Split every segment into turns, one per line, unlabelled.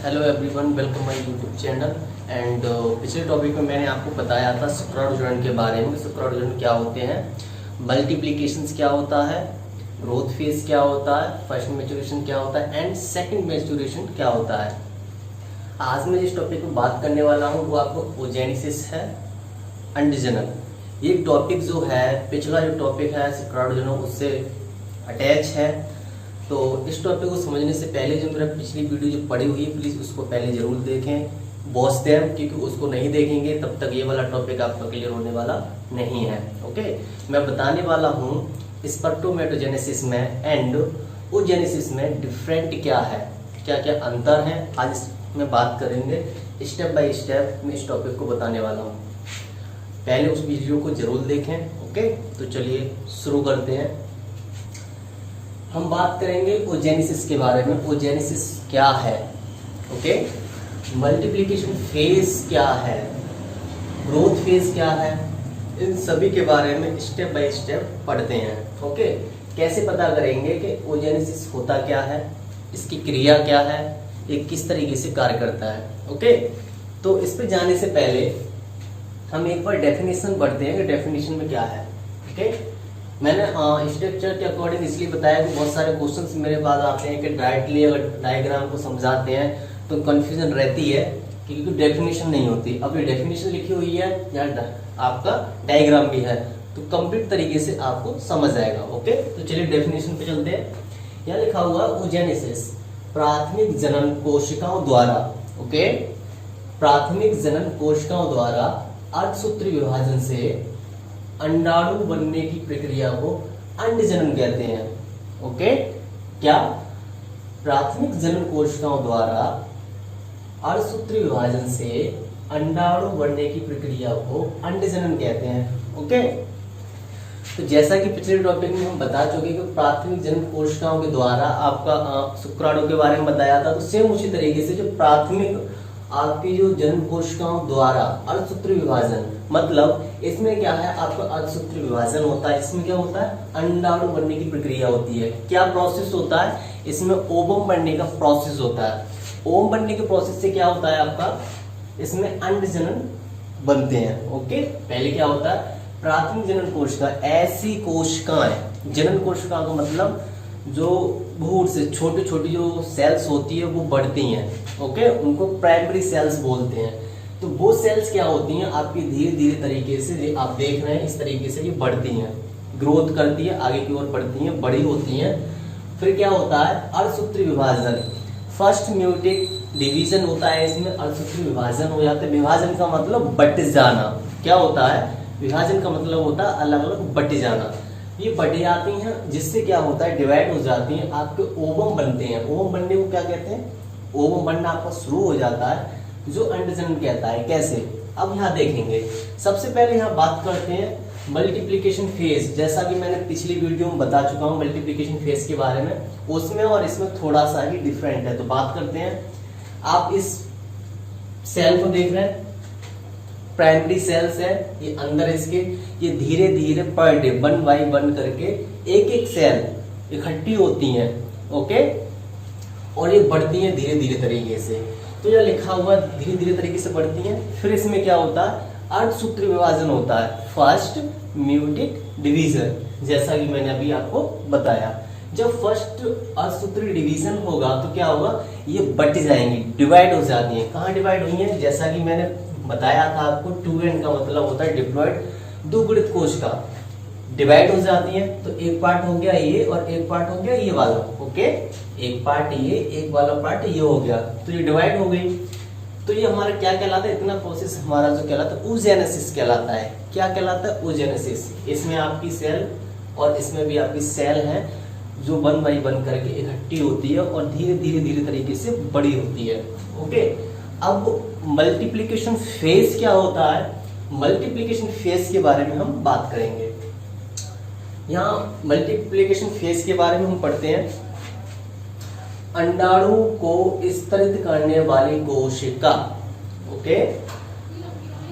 Hello everyone, welcome my YouTube channel. And पिछले topic में मैंने आपको बताया था शुक्राणुजनन के बारे में। शुक्राणुजनन क्या होते हैं, मल्टीप्लिकेशंस क्या होता है, ग्रोथ फेज क्या होता है, फर्स्ट मैच्योरेशन क्या होता है एंड सेकंड मैच्योरेशन क्या होता है। आज मैं जिस टॉपिक में बात करने वाला हूँ वो आपको ओजेनेसिस है, अंडजनन। ये टॉपिक जो है, पिछला जो टॉपिक है शुक्राणुजनन, उससे अटैच है। तो इस टॉपिक को समझने से पहले जो मेरा पिछली वीडियो जो पड़ी हुई है, प्लीज़ उसको पहले जरूर देखें, वॉच देम, क्योंकि उसको नहीं देखेंगे तब तक ये वाला टॉपिक आपका क्लियर होने वाला नहीं है। ओके, मैं बताने वाला हूँ स्पर्मेटोजेनेसिस में एंड ओजेनेसिस में डिफरेंट क्या है, क्या क्या अंतर है। आज इसमें बात करेंगे, स्टेप बाय स्टेप मैं इस टॉपिक को बताने वाला हूँ। पहले उस वीडियो को जरूर देखें। ओके, तो चलिए शुरू करते हैं। हम बात करेंगे ओजेनेसिस के बारे में। ओजेनेसिस क्या है, ओके, मल्टीप्लिकेशन फेज क्या है, ग्रोथ फेज क्या है, इन सभी के बारे में स्टेप बाय स्टेप पढ़ते हैं। ओके, कैसे पता करेंगे कि ओजेनेसिस होता क्या है, इसकी क्रिया क्या है, ये किस तरीके से कार्य करता है। ओके, तो इस पे जाने से पहले हम एक बार डेफिनेशन पढ़ते हैं कि डेफिनेशन में क्या है। ओके, मैंने स्ट्रक्चर के अकॉर्डिंग इसलिए बताया कि बहुत सारे क्वेश्चंस मेरे पास आते हैं कि डायरेक्टली अगर डायग्राम को समझाते हैं तो कंफ्यूजन रहती है क्योंकि डेफिनेशन नहीं होती। अब ये डेफिनेशन लिखी हुई है या आपका डायग्राम भी है तो कंप्लीट तरीके से आपको समझ आएगा। ओके, तो चलिए डेफिनेशन पे चलते हैं। यहाँ लिखा हुआ ओजेनेसिस, प्राथमिक जनन कोशिकाओं द्वारा, ओके, प्राथमिक जनन कोशिकाओं द्वारा अर्धसूत्री विभाजन से अंडाणु बनने की प्रक्रिया को अंडजनन कहते हैं। ओके, क्या प्राथमिक जनन कोशिकाओं द्वारा अर्धसूत्री विभाजन से अंडाणु बनने की प्रक्रिया को अंडजनन कहते हैं। ओके, तो जैसा कि पिछले टॉपिक में हम बता चुके कि प्राथमिक जनन कोशिकाओं के द्वारा आपका शुक्राणु के बारे में बताया था, तो सेम उसी तरीके से जो प्राथमिक आपकी जो जन्म कोशिकाओं द्वारा अर्धसूत्री विभाजन, मतलब इसमें क्या है, आपका अर्धसूत्री विभाजन होता है। इसमें क्या होता है, अंडाणु बनने की प्रक्रिया होती है। क्या प्रोसेस होता है, इसमें ओवम बनने का प्रोसेस होता है। ओवम बनने के प्रोसेस से क्या होता है आपका, इसमें अंडजनन बनते हैं। ओके, पहले क्या होता है, प्राथमिक जनन कोशिका, ऐसी कोशिकाएं, जनन कोशिका का मतलब जो भ्रूण से छोटी छोटी जो सेल्स होती है वो बढ़ती हैं। ओके, उनको प्राइमरी सेल्स बोलते हैं। तो वो सेल्स क्या होती हैं, आपकी धीरे धीरे तरीके से आप देख रहे हैं, इस तरीके से ये बढ़ती हैं, ग्रोथ करती है, आगे की ओर बढ़ती हैं, बड़ी होती हैं। फिर क्या होता है, अर्धसूत्री विभाजन, फर्स्ट म्यूटिक डिवीजन होता है। इसमें अर्धसूत्री विभाजन हो जाते हैं। विभाजन का मतलब बट जाना। क्या होता है, विभाजन का मतलब होता है अलग अलग बट जाना। ये बट जाती हैं, जिससे क्या होता है, डिवाइड हो जाती हैं, आपके ओवम बनते हैं। ओवम बनने को क्या कहते हैं, ओवम बनना आपका शुरू हो जाता है, जो अंडजनन कहता है। कैसे, अब यहाँ देखेंगे। सबसे पहले यहाँ बात करते हैं मल्टीप्लिकेशन फेज। जैसा कि मैंने पिछली वीडियो में बता चुका हूँ मल्टीप्लिकेशन फेज के बारे में, उसमें और इसमें थोड़ा सा ही डिफरेंट है। तो बात करते हैं, आप इस सेल को देख रहे हैं, प्राइमरी सेल्स है ये, अंदर इसके ये धीरे धीरे पर डे 1 बाय 1 करके एक एक सेल इकट्ठी होती हैं। ओके, और ये बढ़ती हैं धीरे धीरे तरीके से। तो यह लिखा हुआ धीरे धीरे तरीके से बढ़ती हैं। फिर इसमें क्या होता है, अर्धसूत्री विभाजन होता है, फर्स्ट म्यूटिक डिवीजन, जैसा कि मैंने अभी आपको बताया। जब फर्स्ट अर्धसूत्री डिवीजन होगा तो क्या होगा, ये बट जाएंगी, डिवाइड हो जाती है। कहाँ डिवाइड हुई है, जैसा कि मैंने बताया था आपको, 2n का मतलब होता है डिप्लॉयड, द्विगुणित कोशिका डिवाइड हो जाती है। तो एक पार्ट हो गया ये और एक पार्ट हो गया ये वाला। ओके, एक पार्ट ये, एक वाला पार्ट ये हो गया, तो ये डिवाइड हो गई। तो ये हमारा क्या कहलाता है, इतना प्रोसेस हमारा जो कहलाता है ओजेनेसिस कहलाता है। क्या कहलाता है, ओजेनेसिस। इसमें आपकी सेल और इसमें भी आपकी सेल है जो 1 बाय 1 करके इकट्ठी होती है और धीरे धीरे धीरे तरीके से बड़ी होती है। ओके, अब मल्टीप्लिकेशन फेज क्या होता है, मल्टीप्लिकेशन फेज के बारे में हम बात करेंगे। यहाँ मल्टीप्लिकेशन फेज के बारे में हम पढ़ते हैं, अंडाणु को स्तरित करने वाली कोशिका। ओके,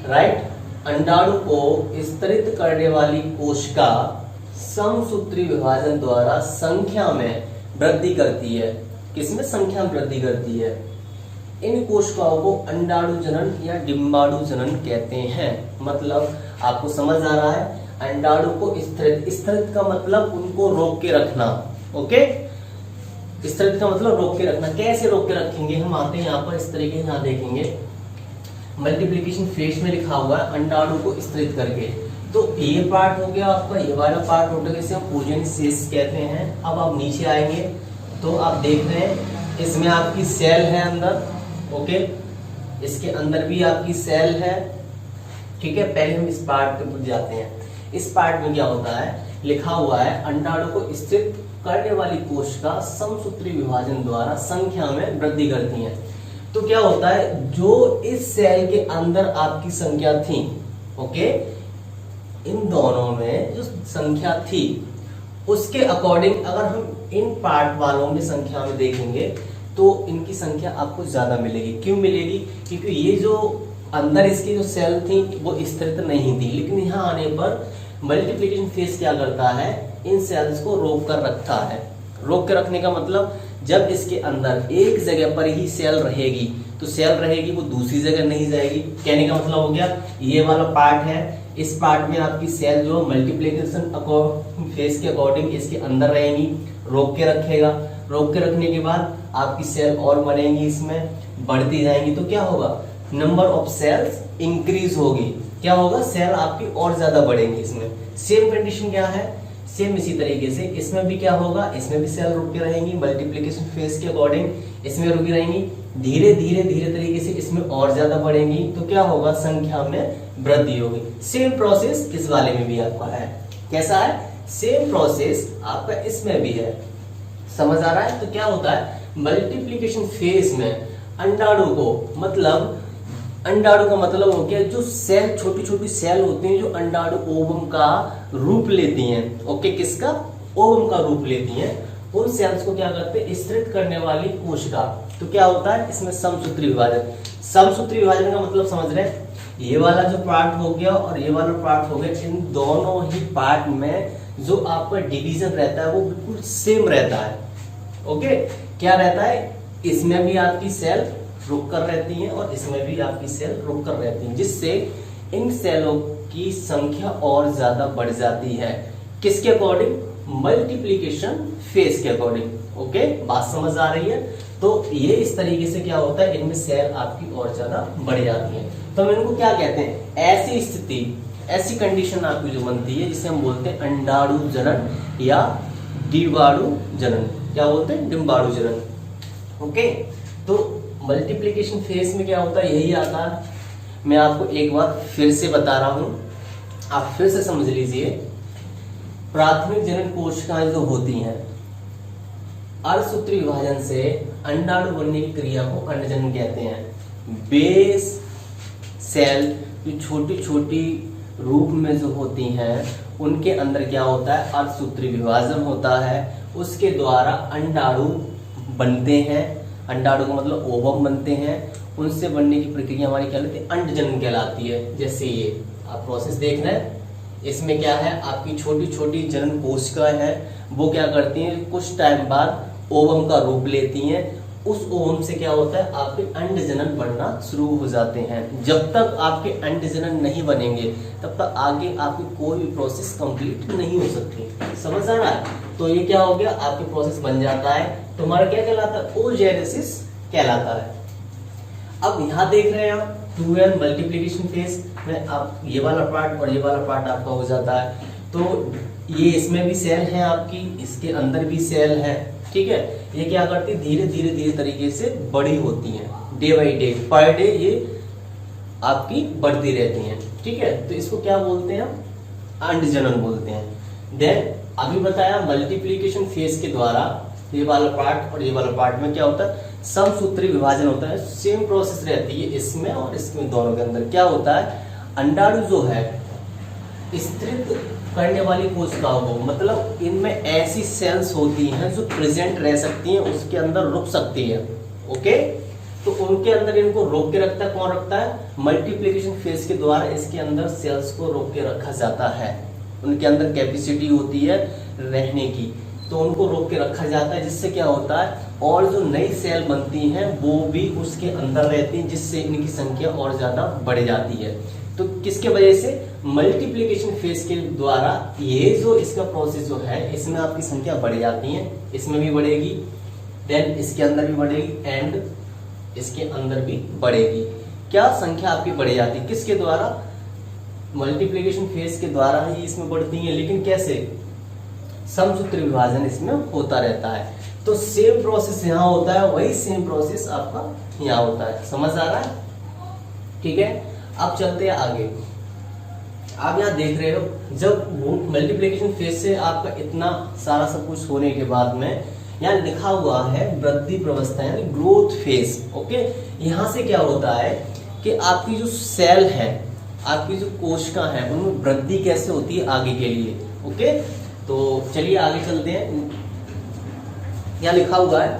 राइट, अंडाणु को स्तरित करने वाली कोशिका समसूत्री विभाजन द्वारा संख्या में वृद्धि करती है। किसमें संख्या में वृद्धि करती है, इन कोशिकाओं को अंडाणु जनन या डिंबाणु जनन कहते हैं। मतलब आपको समझ आ रहा है, अंडाणु को स्थिरित, स्थिरित का मतलब उनको रोक के रखना। ओके, स्थिरित का मतलब रोक के रखना। कैसे रोक के रखेंगे, हम आते हैं यहाँ पर इस तरीके से, यहाँ देखेंगे मल्टीप्लिकेशन फेज में लिखा हुआ है अंडाणु को स्थिरित करके। तो ये पार्ट हो गया आपका, ये वाला पार्ट हो गया, इसे हम ओजेनोसिस कहते हैं। अब आप नीचे आएंगे तो आप देख रहे हैं इसमें आपकी सेल है अंदर। ओके, इसके अंदर भी आपकी सेल है। ठीक है, पहले हम इस पार्ट पे बुझ जाते हैं। इस पार्ट में क्या होता है, लिखा हुआ है अंडाणु को स्थिर करने वाली कोशिका समसूत्री विभाजन द्वारा संख्या में वृद्धि करती हैं। तो क्या होता है, जो इस सेल के अंदर आपकी संख्या थी, ओके, इन दोनों में जो संख्या थी उसके अकॉर्डिंग अगर हम इन पार्ट वालों में संख्या में देखेंगे तो इनकी संख्या आपको ज्यादा मिलेगी। क्यों मिलेगी, क्योंकि ये जो अंदर इसकी जो सेल थी वो स्थिरित नहीं थी, लेकिन यहाँ आने पर मल्टीप्लिकेशन फेज क्या करता है, इन सेल्स को रोक कर रखता है। रोक कर रखने का मतलब जब इसके अंदर एक जगह पर ही सेल रहेगी तो सेल रहेगी, वो दूसरी जगह नहीं जाएगी। कहने का मतलब हो गया, ये वाला पार्ट है, इस पार्ट में आपकी सेल जो मल्टीप्लिकेशन फेज के अकॉर्डिंग इसके अंदर रहेंगी, रोक के रखेगा। रोक के रखने के बाद आपकी सेल और बढ़ेंगी, इसमें बढ़ती जाएंगी। तो क्या होगा, नंबर ऑफ सेल्स इंक्रीज होगी। क्या होगा, सेल आपकी और ज्यादा बढ़ेंगी। इसमें सेम कंडीशन क्या है, सेम इसी तरीके से इसमें भी क्या होगा, इसमें भी सेल रुक के रहेंगी मल्टीप्लिकेशन फेज के अकॉर्डिंग, इसमें रुकी रहेंगी। धीरे धीरे धीरे तरीके से इसमें और ज्यादा बढ़ेंगी। तो क्या होगा, संख्या में वृद्धि होगी। सेम प्रोसेस इस वाले में भी आपका है। कैसा है, सेम प्रोसेस आपका इसमें भी है। समझ आ रहा है। तो क्या होता है, मल्टीप्लिकेशन फेज में अंडाणु को, मतलब अंडाणु का मतलब हो गया जो सेल, छोटी छोटी सेल होती हैं जो अंडाणु ओवम का रूप लेती हैं। ओके, किसका, ओवम का रूप लेती हैं। उन सेल्स को क्या करते हैं, स्थिरित करने वाली कोशिका। तो क्या होता है, इसमें समसूत्री विभाजन। समसूत्री विभाजन का मतलब समझ रहे हैं, ये वाला जो पार्ट हो गया और ये वाला पार्ट हो गया, इन दोनों ही पार्ट में जो आपका डिवीजन रहता है वो बिल्कुल सेम रहता है। ओके, क्या रहता है, इसमें भी आपकी सेल रुक कर रहती हैं और इसमें भी आपकी सेल रुक कर रहती हैं, जिससे इन सेलों की संख्या और ज्यादा बढ़ जाती है। किसके अकॉर्डिंग, मल्टीप्लिकेशन फेज के अकॉर्डिंग। ओके, बात समझ आ रही है। तो ये इस तरीके से क्या होता है, इनमें सेल आपकी और ज्यादा बढ़ जाती है। तो हम इनको क्या कहते हैं, ऐसी स्थिति, ऐसी कंडीशन आपकी जो बनती है जिसे हम बोलते हैं अंडाणु जनन या डिंबाणु जनन। क्या बोलते हैं, डिंबाणु जनन। ओके, तो मल्टीप्लिकेशन फेज में क्या होता है, यही आता है। मैं आपको एक बार फिर से बता रहा हूं, आप फिर से समझ लीजिए। प्राथमिक जनन कोशिकाएं जो होती हैं, अर्धसूत्री विभाजन से अंडाणु बनने की क्रिया को अंडजनन कहते हैं। बेस सेल जो छोटी छोटी रूप में जो होती हैं, उनके अंदर क्या होता है, अर्धसूत्री विभाजन होता है। उसके द्वारा अंडाणु बनते हैं। अंडाणु का मतलब ओवम बनते हैं। उनसे बनने की प्रक्रिया हमारी क्या कहलाती है, अंडजनन कहलाती है। जैसे ये आप प्रोसेस देख रहे हैं, इसमें क्या है, आपकी छोटी छोटी जनन कोशिकाएं हैं, वो क्या करती हैं, कुछ टाइम बाद ओवम का रूप लेती हैं। उस ओवम से क्या होता है, आपके अंडजनन बनना शुरू हो जाते हैं। जब तक आपके अंडजनन नहीं बनेंगे तब तक आगे आपकी कोई भी प्रोसेस कंप्लीट नहीं हो सकती। समझ आ रहा है। तो ये क्या हो गया, आपके प्रोसेस बन जाता है, तुम्हारा क्या कहलाता है, oogenesis कहलाता है। अब यहाँ देख रहे हैं आप 2n मल्टीप्लिकेशन फेज में आप ये वाला पार्ट और ये वाला पार्ट आपका हो जाता है। तो ये इसमें भी सेल है आपकी, इसके अंदर भी सेल है। ठीक है, ये क्या करती है, धीरे धीरे धीरे तरीके से बड़ी होती हैं, day by day, per day ये आपकी बढ़ती रहती हैं। ठीक है, तो इसको क्या बोलते हैं, अंडजनन बोलते हैं। देन अभी बताया मल्टीप्लिकेशन फेज के द्वारा ये वाला पार्ट और ये वाला पार्ट में क्या होता है, समसूत्री विभाजन होता है। सेम प्रोसेस रहती है इसमें और इसमें, दोनों के अंदर क्या होता है, अंडाणु जो है स्थिरित करने वाली कोशिकाओं को, मतलब इनमें ऐसी सेल्स होती हैं जो प्रेजेंट रह सकती हैं, उसके अंदर रुक सकती है। ओके, तो उनके अंदर इनको रोक के रखता है, कौन रखता है, मल्टीप्लिकेशन फेज के द्वारा इसके अंदर सेल्स को रोक के रखा जाता है। उनके अंदर कैपेसिटी होती है रहने की। तो उनको रोक के रखा जाता है, जिससे क्या होता है और जो नई सेल बनती हैं वो भी उसके अंदर रहती हैं, जिससे इनकी संख्या और ज्यादा बढ़ जाती है। तो किसके वजह से? मल्टीप्लिकेशन फेज के द्वारा ये जो इसका प्रोसेस जो है इसमें आपकी संख्या बढ़ जाती है, इसमें भी बढ़ेगी, देन इसके अंदर भी बढ़ेगी एंड इसके अंदर भी बढ़ेगी। क्या संख्या आपकी बढ़ जाती है? किसके द्वारा? मल्टीप्लिकेशन फेज के द्वारा ही इसमें बढ़ती है, लेकिन कैसे? समसूत्र विभाजन इसमें होता रहता है। तो सेम प्रोसेस यहाँ होता है, वही सेम प्रोसेस आपका यहाँ होता है। समझ आ रहा है? ठीक है, अब चलते हैं आगे। आप यहाँ देख रहे हो जब मल्टीप्लिकेशन फेज से आपका इतना सारा सब कुछ होने के बाद में यहाँ लिखा हुआ है वृद्धि प्रवस्था यानी ग्रोथ फेज। ओके, यहाँ से क्या होता है कि आपकी जो सेल है, आपकी जो कोशिका है, उनमें वृद्धि कैसे होती है आगे के लिए। ओके, तो चलिए आगे चलते हैं। यहाँ लिखा हुआ है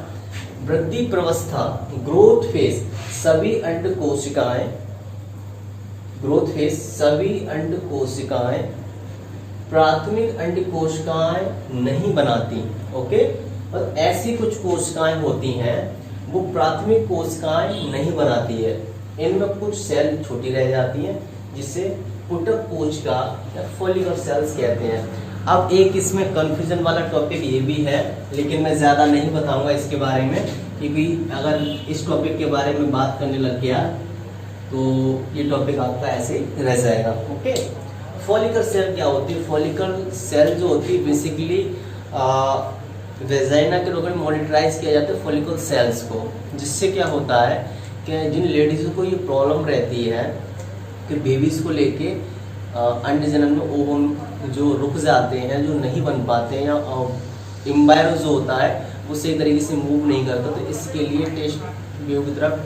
वृद्धि प्रवस्था ग्रोथ फेज सभी अंड कोशिकाएं, ग्रोथ फेज सभी अंड कोशिकाएं प्राथमिक अंड कोशिकाएं नहीं बनाती। ओके, और ऐसी कुछ कोशिकाएं होती हैं वो प्राथमिक कोशिकाएं नहीं बनाती है, इनमें कुछ सेल छोटी रह जाती हैं जिसे पुटक कोशिका या फॉलिकल सेल्स कहते हैं। अब एक इसमें कंफ्यूजन वाला टॉपिक ये भी है, लेकिन मैं ज्यादा नहीं बताऊंगा इसके बारे में, क्योंकि अगर इस टॉपिक के बारे में बात करने लग गया तो ये टॉपिक आपका ऐसे रह जाएगा। ओके, फॉलिकल सेल क्या होती है? फॉलिकल सेल जो होती है बेसिकली वेजाइना के रूप में मॉनिटराइज किया जाता है फॉलिकल सेल्स को, जिससे क्या होता है कि जिन लेडीज को ये प्रॉब्लम रहती है कि बेबीज को लेके अंड जनन में ओवम जो रुक जाते हैं, जो नहीं बन पाते हैं, या एम्ब्रायो जो होता है वो सही तरीके से मूव नहीं करता, तो इसके लिए टेस्ट ट्यूब की तरफ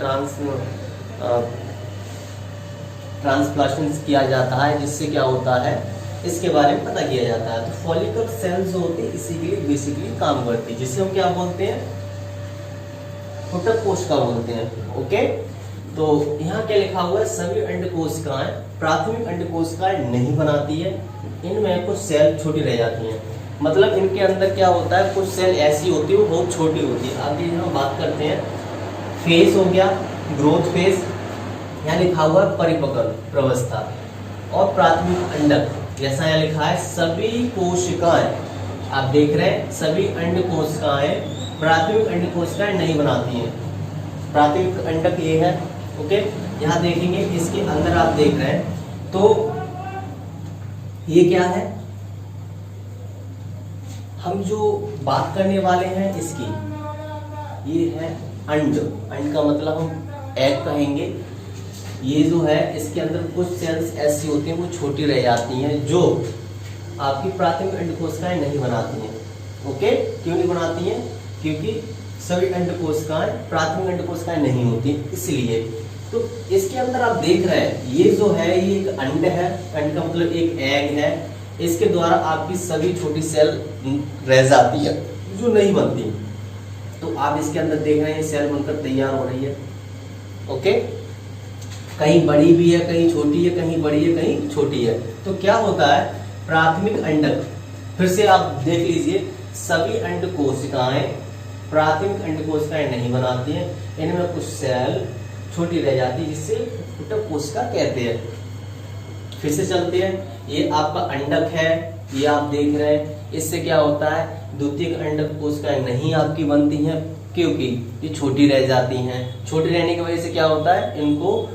ट्रांसप्लांटेशन किया जाता है, जिससे क्या होता है इसके बारे में पता किया जाता है। तो फॉलिकल सेल्स जो होती है इसी के लिए बेसिकली काम करती है, जिसे हम क्या बोलते हैं? पुटक कोशिका बोलते हैं। ओके, तो यहाँ क्या लिखा हुआ है? सभी अंड कोशिकाएं प्राथमिक अंड कोशिकाएं नहीं बनाती है, इनमें कुछ सेल छोटी रह जाती हैं। मतलब इनके अंदर क्या होता है, कुछ सेल ऐसी होती है वो बहुत छोटी होती है। आगे हम बात करते हैं, फेज हो गया ग्रोथ फेज, यहाँ लिखा हुआ है परिपक्व प्रवस्था और प्राथमिक अंडक, जैसा यहाँ लिखा है सभी कोशिकाएं, आप देख रहे हैं सभी अंड कोशिकाएं प्राथमिक अंड कोशिकाएं नहीं बनाती हैं। प्राथमिक अंडक ये है। ओके, यहाँ देखेंगे इसके अंदर आप देख रहे हैं, तो ये क्या है? हम जो बात करने वाले हैं इसकी, ये है अंड। अंड का मतलब हम एग कहेंगे। ये जो है इसके अंदर कुछ सेल्स ऐसी होती हैं वो छोटी रह जाती हैं, जो आपकी प्राथमिक अंड कोशिकाएं नहीं बनाती हैं। ओके, क्यों नहीं बनाती हैं? क्योंकि सभी अंड कोशिकाएं प्राथमिक अंड कोशिकाएं नहीं होती, इसलिए। तो इसके अंदर आप देख रहे हैं ये जो है ये एक अंड है, अंड का मतलब एक एग है, इसके द्वारा आपकी सभी छोटी सेल रह जाती है जो नहीं बनती। तो आप इसके अंदर देख रहे हैं सेल बनकर तैयार हो रही है। ओके, कहीं बड़ी भी है, कहीं छोटी है, कहीं बड़ी है, कहीं छोटी है। तो क्या होता है? प्राथमिक अंडक, फिर से आप देख लीजिए, सभी अंड कोशिकाएं प्राथमिक अंड कोशिकाएं नहीं बनाती हैं, इनमें कुछ सेल छोटी रह जाती है जिससे पुटक कोशिका कहते हैं। फिर से चलते हैं, ये आपका अंडक है, ये आप देख रहे हैं, इससे क्या होता है? द्वितीयक अंडक कोशिकाएं नहीं आपकी बनती हैं, क्योंकि ये छोटी रह जाती हैं। छोटी रहने की वजह से क्या होता है? इनको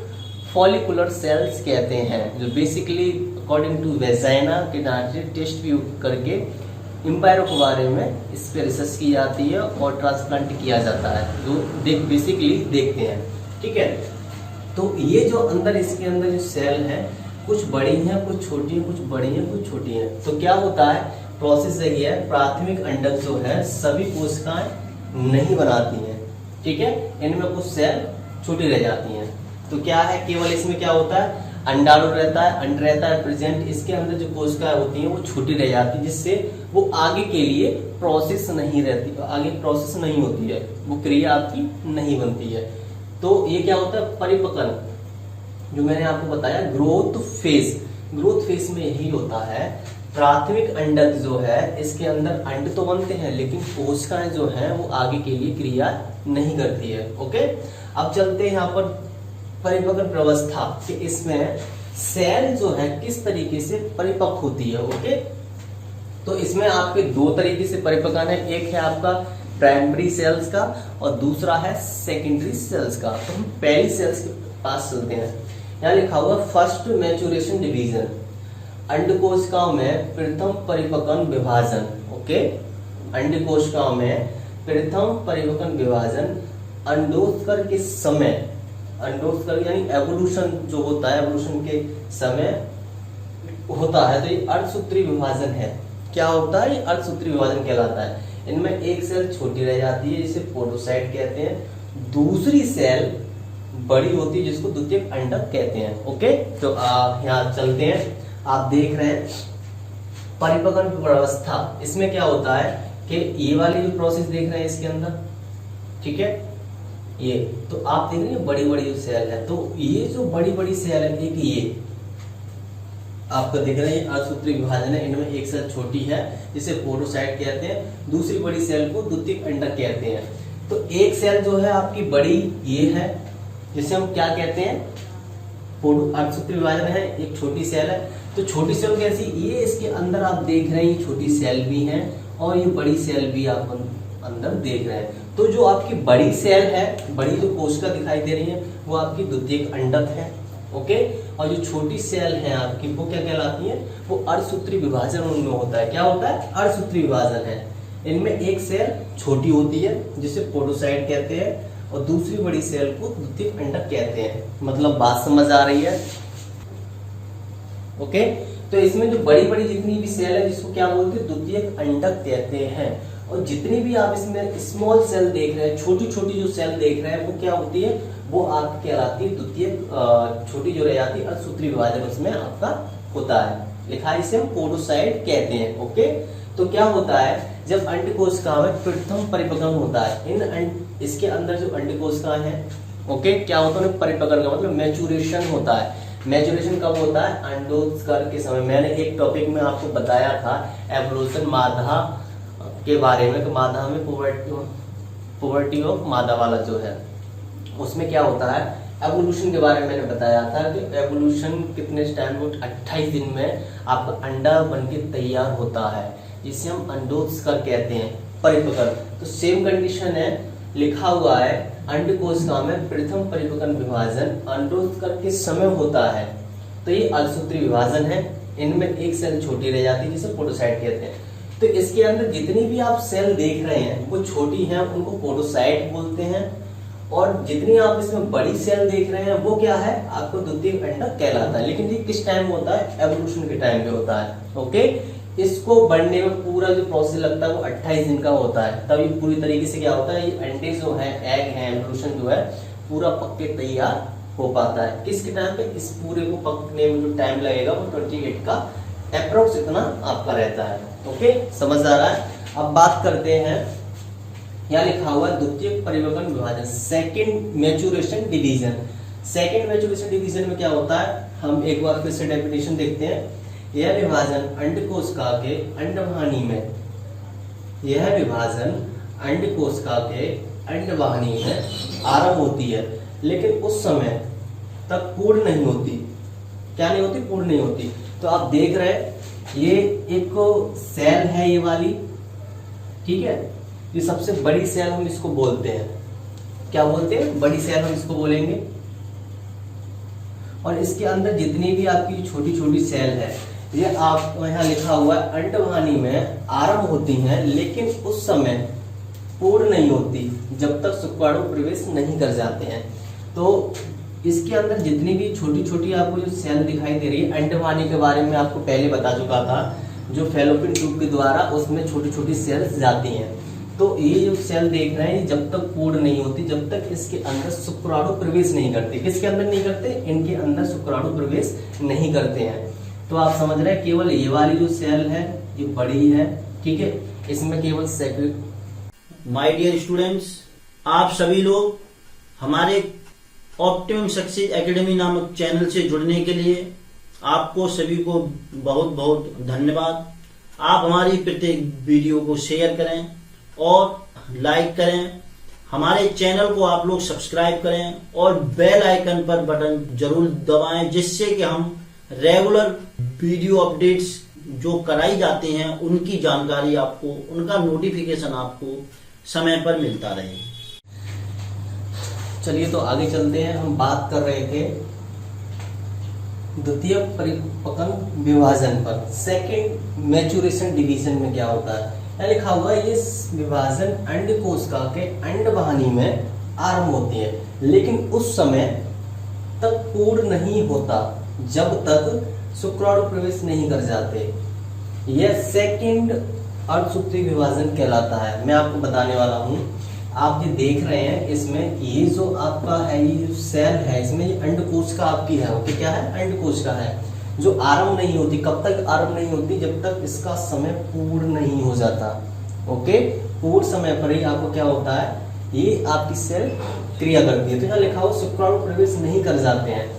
फॉलिकुलर सेल्स कहते हैं, जो बेसिकली अकॉर्डिंग टू वेजाइना के ढांचे टेस्ट ट्यूब करके एम्ब्रायो के बारे में इस पर रिसर्च की जाती है और ट्रांसप्लांट किया जाता है, जो बेसिकली देखते हैं। ठीक है, तो ये जो अंदर इसके अंदर जो सेल है कुछ बड़ी हैं, कुछ छोटी हैं, कुछ बड़ी हैं, कुछ छोटी हैं। तो क्या होता है? प्रोसेस यही है, प्राथमिक अंडक जो है सभी कोशिकाएं नहीं बनाती हैं। ठीक है, इनमें कुछ सेल छोटी रह जाती हैं। तो क्या है? केवल इसमें क्या होता है? अंडाणु रहता है, अंड रहता है प्रेजेंट, इसके अंदर जो कोशिकाएं होती हैं वो छोटी रह जाती है, जिससे वो आगे के लिए प्रोसेस नहीं रहती, आगे प्रोसेस नहीं होती है, वो क्रिया आपकी नहीं बनती है। तो ये क्या होता है? परिपक्वन, जो मैंने आपको बताया ग्रोथ फेज। ग्रोथ फेज में यही होता है प्राथमिक अंडक जो है इसके अंदर अंड तो बनते हैं लेकिन कोशिकाएं जो हैं वो आगे के लिए क्रिया नहीं करती है। ओके, अब चलते हैं यहाँ पर परिपक्व प्रावस्था कि इसमें सेल जो है किस तरीके से परिपक्व होती है। ओके, तो इसमें आपके दो तरीके से परिपक्व है, एक है आपका प्राइमरी सेल्स का और दूसरा है सेकेंडरी सेल्स का। तो हम पहली सेल्स के पास चलते हैं। यहाँ लिखा हुआ फर्स्ट मैच्योरेशन डिवीजन, अंड कोशिकाओं में प्रथम परिपक्वन विभाजन। ओके, अंड कोशिकाओं में प्रथम परिपक्वन विभाजन अंडोत्कर के समय, अंडोत्कर यानी एवोल्यूशन जो होता है, एवोल्यूशन के समय होता है। तो ये अर्धसूत्री विभाजन है। क्या होता है? ये अर्धसूत्री विभाजन कहलाता है। इनमें एक सेल छोटी रह जाती है जिसे पोडोसाइट कहते हैं, दूसरी सेल बड़ी होती है जिसको द्वितीयक अंडक कहते हैं। ओके, तो यहाँ चलते हैं। आप देख रहे हैं परिपक्वन प्रावस्था, इसमें क्या होता है कि ये वाली जो प्रोसेस देख रहे हैं इसके अंदर, ठीक है, ये तो आप देख रहे हैं बड़ी बड़ी जो सेल है, तो ये जो बड़ी बड़ी सेल है, एक ये आपको दिख रहा है ये अर्धसूत्री विभाजन है। इनमें एक सेल छोटी है जिसे पोडोसाइट कहते हैं, दूसरी बड़ी सेल को द्वितीयक अंडक कहते हैं। तो एक सेल जो है आपकी बड़ी ये है जिसे हम क्या कहते हैं, अर्धसूत्री विभाजन है, एक छोटी सेल है। तो छोटी सेल कैसी, ये इसके अंदर आप देख रहे हैं छोटी सेल भी है और ये बड़ी सेल भी आप अंदर देख रहे हैं। तो जो आपकी बड़ी सेल है, बड़ी जो कोशिका दिखाई दे रही है वो आपकी द्वितीयक अंडक है। ओके, और जो छोटी सेल है आपकी वो क्या कहलाती है, वो अर्धसूत्री विभाजन उनमें होता है। क्या होता है? अर्धसूत्री विभाजन है। इनमें एक सेल छोटी होती है जिसे पोडोसाइट कहते हैं और दूसरी बड़ी सेल को द्वितीयक अंडक कहते हैं। मतलब बात समझ आ रही है? ओके, तो इसमें जो बड़ी बड़ी जितनी भी सेल है जिसको क्या बोलते हैं, द्वितीयक अंडक कहते हैं। और जितनी भी आप इसमें स्मॉल सेल देख रहे हैं, छोटी छोटी जो सेल देख रहे हैं वो क्या होती है, वो आपकी कहलाती है द्वितीयक, छोटी जो रह जाती है अर्धसूत्री विभाजन उसमें आपका होता है। लिखा है इसे हम पोडोसाइट कहते हैं। ओके, तो क्या होता है जब अंड कोशिका में प्रथम परिपक्वन होता है, इसके अंदर जो अंड कोशिका है, ओके, क्या होता है परिपक्वन का मतलब मैच्योरेशन होता है। मैच्योरेशन कब होता है? अंडोत्कर के समय। मैंने एक टॉपिक में आपको बताया था एवोल्यूशन मादा के बारे में, तो मादा में पुबर्टी ऑफ मादा वाला जो है उसमें क्या होता है, एवोल्यूशन के बारे में मैंने बताया था कि एवोल्यूशन कितने टाइम में, 28 दिन में आपका अंडा बनके तैयार होता है जिसे हम अंडोत्कर कहते हैं, परिपक्व। तो सेम कंडीशन है, लिखा हुआ है अंड कोशिका में प्रथम परिपक्वन विभाजन अंडोत्कर के समय होता है। तो ये अर्धसूत्री विभाजन है। इनमें एक सेल छोटी रह जाती है जिसे पोडोसाइट कहते हैं। तो इसके अंदर जितनी भी आप सेल देख रहे हैं वो छोटी हैं, उनको पोडोसाइट बोलते हैं। और जितनी आप इसमें बड़ी सेल देख रहे हैं वो क्या है, आपको द्वितीयक अंडक कहलाता है। लेकिन ये किस टाइम होता है? एवोल्यूशन के टाइम पे होता है। ओके, इसको बढ़ने में पूरा जो प्रोसेस लगता है वो 28 दिन का होता है। तभी पूरी तरीके से क्या होता है, ये अंडे जो है, एग है, एवोल्यूशन जो है पूरा पक के तैयार हो पाता है। किसके टाइम पे? इस पूरे को पकने में जो टाइम लगेगा वो 28 का अप्रोक्स इतना आपका रहता है। ओके, समझ आ रहा है? अब बात करते हैं, यहाँ लिखा हुआ है द्वितीयक परिपक्वन विभाजन, second maturation division. Second maturation division में क्या होता है, हम एक बार फिर से डेफिनेशन देखते हैं। यह विभाजन अंड कोशिका के अंडवाहिनी में, यह विभाजन अंड कोशिका के अंडवाहिनी में आरंभ होती है लेकिन उस समय तक पूर्ण नहीं होती। क्या नहीं होती? पूर्ण नहीं होती। तो आप देख रहे हैं ये एक सेल है ये वाली, ठीक है, ये सबसे बड़ी सेल हम इसको बोलते हैं। क्या बोलते हैं? बड़ी सेल हम इसको बोलेंगे। और इसके अंदर जितनी भी आपकी छोटी छोटी सेल है ये आप यहाँ लिखा हुआ है अंडवाहिनी में आरंभ होती हैं लेकिन उस समय पूर्ण नहीं होती जब तक शुक्राणु प्रवेश नहीं कर जाते हैं। तो इसके अंदर जितनी भी छोटी छोटी आपको जो सेल दिखाई दे रही है, अंडवाहिनी के बारे में आपको पहले बता चुका था, जो फैलोपियन ट्यूब के द्वारा उसमें छोटी छोटी सेल्स जाती हैं। तो ये जो सेल देख रहे हैं जब तक पूर्ण नहीं होती, जब तक इसके अंदर शुक्राणु प्रवेश नहीं करते। किसके अंदर नहीं करते? इनके अंदर शुक्राणु प्रवेश नहीं करते हैं। तो आप समझ रहे हैं केवल ये वाली जो सेल है ये बड़ी है, ठीक है, इसमें केवल सेक्रेट।
माय डियर स्टूडेंट्स, आप सभी लोग हमारे ऑप्टिमम सक्सेस एकेडमी नामक चैनल से जुड़ने के लिए आपको सभी को बहुत बहुत धन्यवाद। आप हमारी प्रत्येक वीडियो को शेयर करें और लाइक करें। हमारे चैनल को आप लोग सब्सक्राइब करें और बेल आइकन पर बटन जरूर दबाएं, जिससे कि हम रेगुलर वीडियो अपडेट्स जो कराई जाती हैं उनकी जानकारी आपको, उनका नोटिफिकेशन आपको समय पर मिलता रहे।
चलिए तो आगे चलते हैं। हम बात कर रहे थे द्वितीय परिपक्व विभाजन पर। सेकेंड मैच्योरेशन डिवीजन में क्या होता है, यहाँ लिखा हुआ है ये विभाजन अंड कोशिका के अंडवाहिनी में आरंभ होती है, लेकिन उस समय तक पूर्ण नहीं होता जब तक शुक्राणु प्रवेश नहीं कर जाते। यह सेकेंड अर्धसूत्री विभाजन कहलाता है। मैं आपको बताने वाला हूँ, आप ये देख रहे हैं इसमें ये जो आपका है, ये जो सेल है इसमें ये अंडकोशिका आपकी है। ओके, क्या है? अंडकोशिका है जो आरंभ नहीं होती। कब तक आरंभ नहीं होती? जब तक इसका समय पूर्ण नहीं हो जाता। ओके, पूर्ण समय पर ही आपको क्या होता है, ये आपकी सेल क्रिया करती है। तो यहाँ लिखा हो शुक्राणु प्रवेश नहीं कर जाते हैं।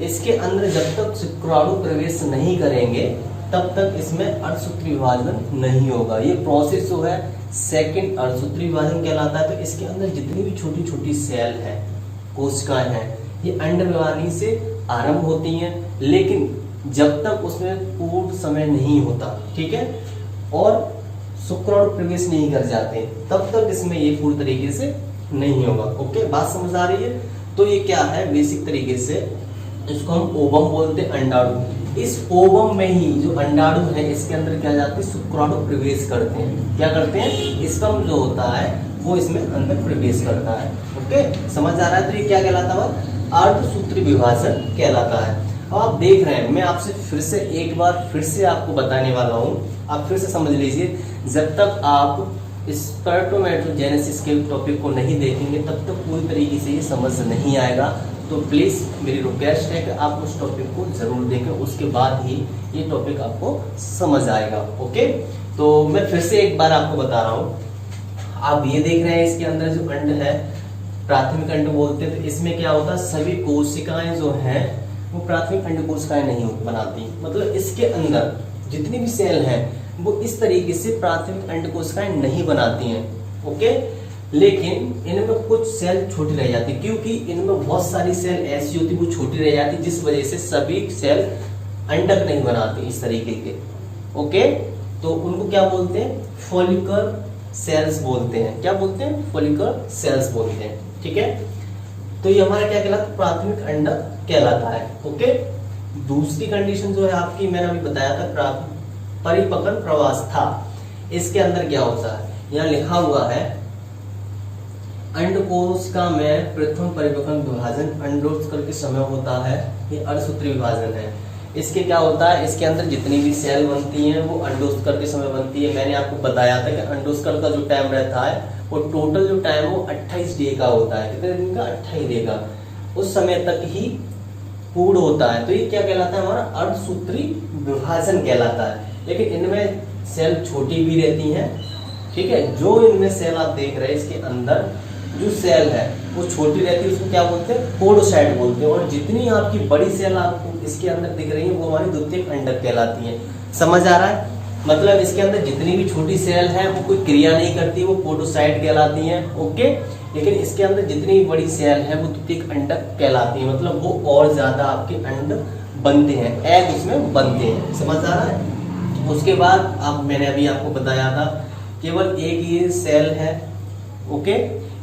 इसके अंदर जब तक शुक्राणु प्रवेश नहीं करेंगे तब तक इसमें अर्धसूत्री विभाजन नहीं होगा। ये प्रोसेस जो है सेकंड अर्धसूत्री विभाजन कहलाता है। तो इसके अंदर जितनी भी छोटी छोटी सेल है, कोशिकाएं हैं, ये अंडवाहिनी से आरंभ होती हैं, लेकिन जब तक उसमें पूर्ण समय नहीं होता, ठीक है, और शुक्राणु प्रवेश नहीं कर जाते, तब तक इसमें ये पूर्ण तरीके से नहीं होगा। ओके, बात समझ आ रही है? तो ये क्या है, बेसिक तरीके से इसको हम ओवम बोलते हैं, अंडाणु। इस ओवम में ही जो अंडाणु है इसके अंदर क्या जाते हैं, शुक्राणु प्रवेश करते हैं। क्या करते हैं? स्पर्म जो होता है वो इसमें अंदर प्रवेश करता है। ओके, समझ आ रहा है? तो ये क्या कहलाता है, अर्धसूत्री विभाजन कहलाता है। अब आप देख रहे हैं, मैं आपसे फिर से एक बार फिर से आपको बताने वाला हूँ, आप फिर से समझ लीजिए। जब तक आप स्पर्मेटोजेनेसिस के टॉपिक को नहीं देखेंगे तब तक पूरी तरीके से ये समझ नहीं आएगा। तो प्लीज मेरी रिक्वेस्ट है कि आप उस टॉपिक को जरूर देखें, उसके बाद ही ये टॉपिक आपको समझ आएगा। ओके, तो मैं फिर से एक बार आपको बता रहा हूँ। आप ये देख रहे हैं इसके अंदर जो अंड है प्राथमिक अंड बोलते हैं। तो इसमें क्या होता है, सभी कोशिकाएं जो हैं वो प्राथमिक अंड कोशिकाएं नहीं बनाती। मतलब इसके अंदर जितनी भी सेल हैं वो इस तरीके से प्राथमिक अंड कोशिकाएं नहीं बनाती हैं। ओके, लेकिन इनमें कुछ सेल छोटी रह जाती, क्योंकि इनमें बहुत सारी सेल ऐसी होती वो छोटी रह जाती, जिस वजह से सभी सेल अंडक नहीं बनाती इस तरीके के। ओके, तो उनको क्या बोलते हैं, फॉलिकल सेल्स बोलते हैं। क्या बोलते हैं? फॉलिकल सेल्स बोलते हैं। ठीक है, तो ये हमारा क्या कहलाता है, प्राथमिक अंडक कहलाता है। ओके, दूसरी कंडीशन जो है आपकी, मैंने अभी बताया था परिपक्व प्रवास्था। इसके अंदर क्या होता है, यहाँ लिखा हुआ है अंडकोशिका में प्रथम परिपक्व विभाजन अंडोत्कर्ष के समय होता है। ये अर्धसूत्री विभाजन है। इसके क्या होता है, इसके अंदर जितनी भी सेल बनती हैं वो अंडोत्कर्ष के समय बनती है। मैंने आपको बताया था कि अंडोत्कर्ष का जो टाइम रहता है वो टोटल जो टाइम वो 28 डे का होता है। कितने दिन का? 28 डे का। उस समय तक ही पूर्ण होता है। तो ये क्या कहलाता है, हमारा अर्धसूत्री विभाजन कहलाता है। लेकिन इनमें सेल छोटी भी रहती हैं। ठीक है, जो इनमें सेल आप देख रहे हैं इसके अंदर जो सेल है वो छोटी रहती है, उसको क्या बोलते हैं, पोडोसाइट बोलते हैं। और जितनी आपकी बड़ी सेल आपको इसके अंदर दिख रही है वो हमारी द्वितीयक अंडक कहलाती है। समझ आ रहा है? मतलब इसके अंदर जितनी भी छोटी सेल है वो कोई क्रिया नहीं करती, वो पोडोसाइट कहलाती हैं। ओके, लेकिन इसके अंदर जितनी भी बड़ी सेल है वो द्वितीयक अंडक कहलाती है। मतलब वो और ज्यादा आपके अंड बनते हैं, एग उसमें बनते हैं। समझ आ रहा है? उसके बाद अब मैंने अभी आपको बताया था केवल एक ये सेल है। ओके,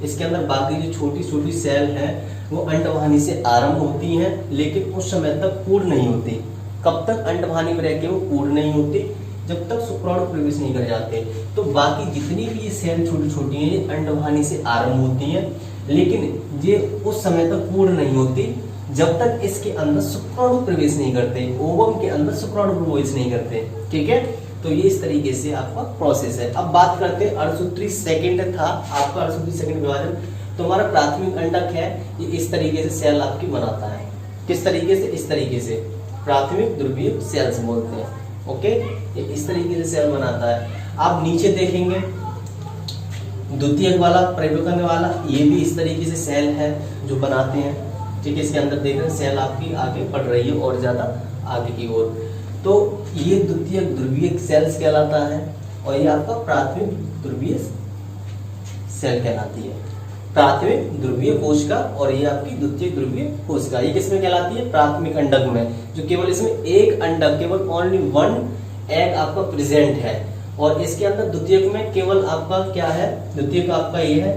इसके अंदर बाकी जो छोटी छोटी सेल है वो अंडवाहिनी से आरंभ होती हैं, लेकिन उस समय तक पूर्ण नहीं होती। कब तक अंडवाहिनी में रह के वो पूर्ण नहीं होती? जब तक शुक्राणु प्रवेश नहीं कर जाते। तो बाकी जितनी भी ये सेल छोटी छोटी हैं ये अंडवाहिनी से आरंभ होती हैं, लेकिन ये उस समय तक पूर्ण नहीं होती जब तक इसके अंदर शुक्राणु प्रवेश नहीं करते, ओवम के अंदर शुक्राणु प्रवेश नहीं करते। ठीक है, तो ये इस तरीके से आपका प्रोसेस है। अब बात करते हैं अर्धसूत्री सेकंड था आपका, अर्धसूत्री सेकंड विभाजन। तो हमारा प्राथमिक अंडक है, ये इस तरीके से सेल आपकी बनाता है। किस तरीके से? इस तरीके से प्राथमिक ध्रुवीय सेल्स बोलते हैं। ओके, ये इस तरीके से सेल बनाता है। आप नीचे देखेंगे द्वितीयक वाला, परिपक्व वाला, ये भी इस तरीके से सेल है जो बनाते हैं। ठीक है, इसके अंदर देख रहे हैं सेल आपकी आगे बढ़ रही है और ज्यादा आगे की ओर। तो ये द्वितीयक ध्रुवीय सेल्स कहलाता है और ये आपका प्राथमिक ध्रुवीय सेल कहलाती है। प्राथमिक ध्रुवीय कोशिका और ये आपकी द्वितीयक ध्रुवीय कोशिका, ये किसमें कहलाती है? प्राथमिक अंडक में, जो केवल इसमें एक अंडक, केवल ओनली वन एग आपका प्रेजेंट है। और इसके अंदर द्वितीयक में केवल आपका क्या है? द्वितीयक आपका ये है,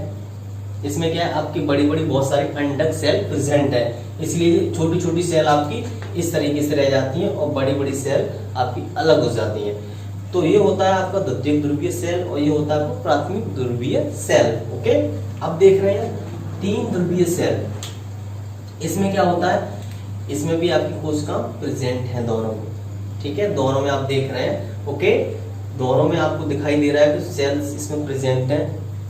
इसमें क्या है? आपकी बड़ी बड़ी बहुत सारी अंडक सेल प्रेजेंट है, इसलिए छोटी छोटी सेल आपकी इस तरीके से रह जाती हैं और बड़ी बड़ी सेल आपकी अलग हो जाती हैं। तो ये होता है आपका द्वितीयक ध्रुवीय सेल और ये होता है आपका प्राथमिक ध्रुवीय सेल। ओके, अब देख रहे हैं तीन ध्रुवीय सेल। इसमें क्या होता है? इसमें भी आपकी कोशिका प्रेजेंट है दोनों में, ठीक है, दोनों में आप देख रहे हैं। ओके, दोनों में आपको दिखाई दे रहा है कि सेल्स इसमें प्रेजेंट है,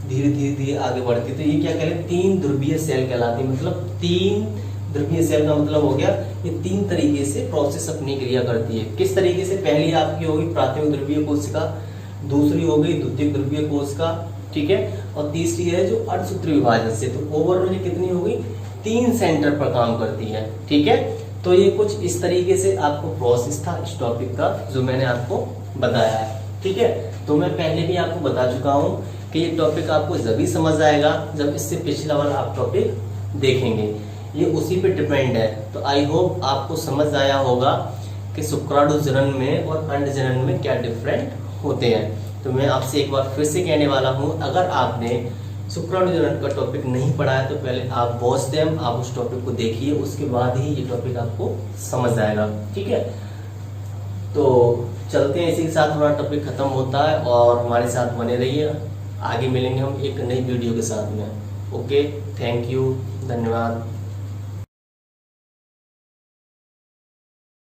धीरे धीरे धीरे आगे बढ़ती है। तो ये क्या कहलाते? तीन ध्रुवीय सेल कहलाती है। मतलब तीन ध्रुवीय सेल का मतलब हो गया ये तीन तरीके से प्रोसेस अपनी क्रिया करती है। किस तरीके से? पहली आपकी होगी प्राथमिक ध्रुवीय कोशिका, दूसरी हो गई द्वितीयक ध्रुवीय कोशिका, ठीक है, और तीसरी है जो अर्धसूत्री विभाजन से। तो ओवरऑल ये कितनी होगी? तीन सेंटर पर काम करती है, ठीक है। तो ये कुछ इस तरीके से आपको प्रोसेस था इस टॉपिक का जो मैंने आपको बताया है, ठीक है। तो मैं पहले भी आपको बता चुका हूँ कि ये टॉपिक आपको जभी समझ आएगा जब इससे पिछला वाला आप टॉपिक देखेंगे, ये उसी पे डिपेंड है। तो आई होप आपको समझ आया होगा कि शुक्राणु जनन में और अंड जनन में क्या डिफरेंट होते हैं। तो मैं आपसे एक बार फिर से कहने वाला हूँ, अगर आपने शुक्राणु जनन का टॉपिक नहीं पढ़ा है तो पहले आप वॉच देम, आप उस टॉपिक को देखिए, उसके बाद ही ये टॉपिक आपको समझ आएगा, ठीक है। तो चलते हैं, इसी के साथ हमारा टॉपिक खत्म होता है और हमारे साथ बने रहिए। आगे मिलेंगे हम एक नई वीडियो के साथ में। ओके, थैंक यू, धन्यवाद।